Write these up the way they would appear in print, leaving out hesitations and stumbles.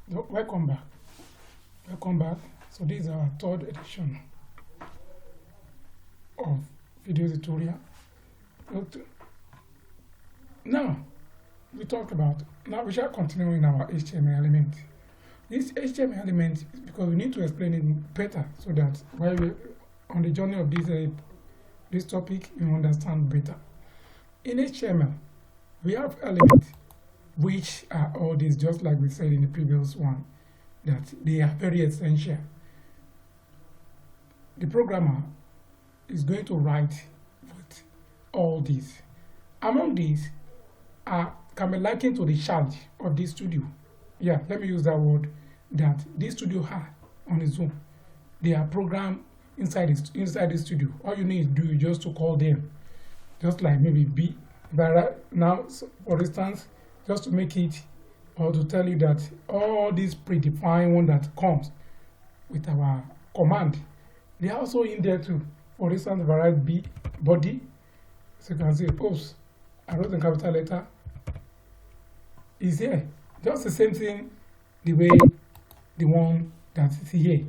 Welcome back. Welcome back. So this is our third edition of video tutorial. But now we talk about now we shall continue in our HTML element. This HTML element because we need to explain it better so that while we on the journey of this topic you understand better. In HTML we have elements which are all these, just like we said in the previous one, that they are very essential. The programmer is going to write with all these. Among these can be likened to the charge of this studio. Yeah, let me use that word that this studio has on its own. They are programmed inside the studio. All you need to do is just to call them, just like maybe B. But right now, for instance, just to make it or to tell you that all these predefined one that comes with our command, they are also in there too. For instance, if I write B body, so you can see, oops, I wrote in capital letter, is here. Just the same thing, the way the one that is here.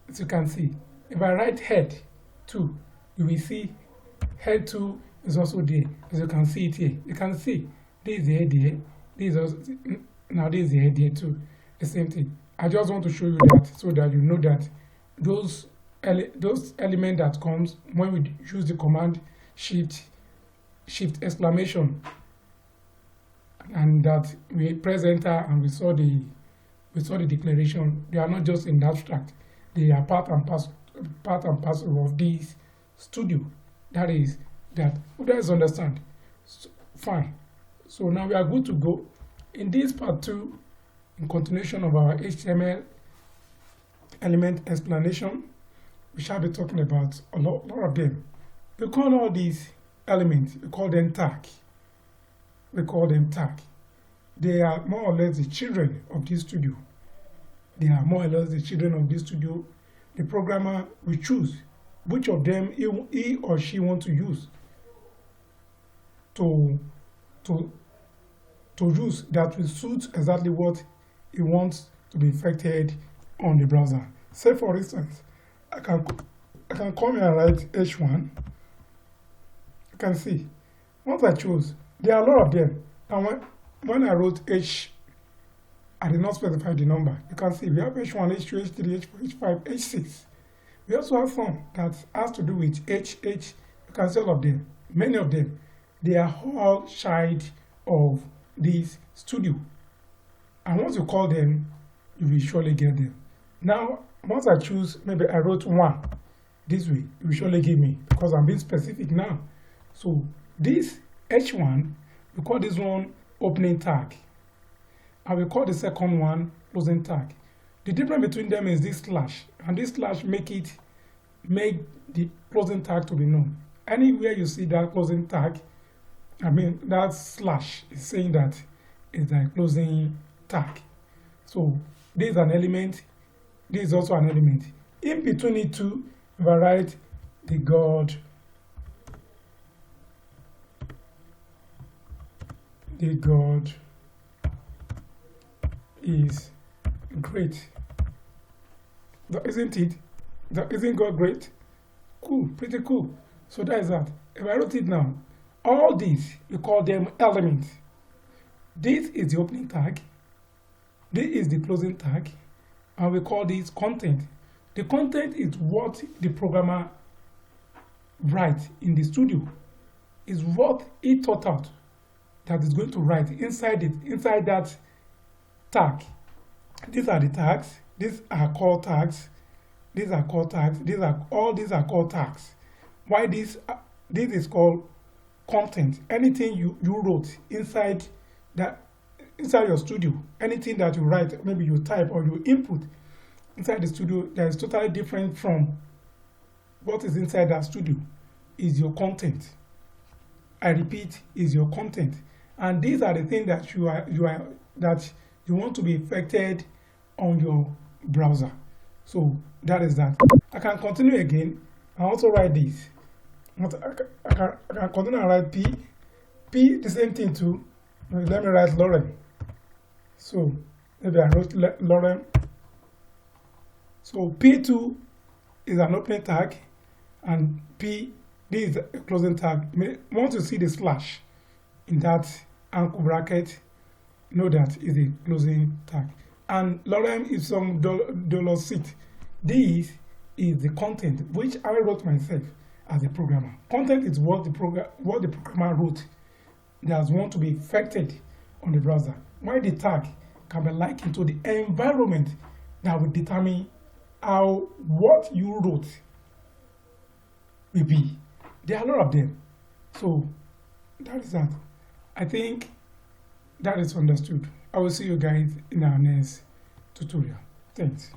As you can see, if I write head 2, you will see head 2 is also there. As you can see it here, you can see this is the head here. This is also, now this is the head here too. The same thing. I just want to show you that so that you know that those elements that comes when we use the command shift exclamation, and that we press enter and we saw the declaration. They are not just in the abstract. They are part and parcel of this studio. That is that. Who does understand? So, fine. So now we are good to go. In this part 2, in continuation of our HTML element explanation, we shall be talking about a lot of them. We call all these elements, we call them tag. We call them tag. They are more or less the children of this studio. They are more or less the children of this studio. The programmer will choose which of them he or she wants to use to use that will suit exactly what he wants to be effected on the browser. Say for instance, I can come here and write H1. You can see, once I choose, there are a lot of them. And when I wrote H, I did not specify the number. You can see we have H1, H2, H3, H4, H5, H6. We also have some that has to do with H. You can see all of them. Many of them, they are all child of this studio. And once you call them, you will surely get them. Now, once I choose, maybe I wrote 1 this way, it will surely give me because I'm being specific now. So this H1, we call this one opening tag. And we call the second one closing tag. The difference between them is this slash, and this slash make the closing tag to be known. Anywhere you see that closing tag, I mean that slash is saying that it's a closing tag. So this is an element, this is also an element. In between it two, if I write the God is great. Isn't it? Isn't God great? Cool, pretty cool. So that is that. If I wrote it now, all these, we call them elements. This is the opening tag. This is the closing tag. And we call this content. The content is what the programmer writes in the studio. Is what he thought out that is going to write inside that tag. These are the tags. These are called tags. These are called tags. These are called tags. Why this is called content? Anything you wrote inside your studio, anything that you write, maybe you type or you input inside the studio that is totally different from what is inside that studio is your content. I repeat, is your content. And these are the things that you want to be effected on your browser. So that is that. I can continue again. I also write this. I can continue and write P. P, the same thing too. Let me write Lauren. So Maybe I wrote lorem. So P2 is an opening tag, and P, this is a closing tag. Once you see the slash in that anchor bracket, know that is a closing tag. And lorem is some dollar seat. This is the content which I wrote myself as a programmer. Content is what the programmer wrote that want to be affected on the browser. While the tag can be likened to the environment that will determine how what you wrote will be. There are a lot of them. So that is that. I think that is understood. I will see you guys in our next tutorial. Thanks.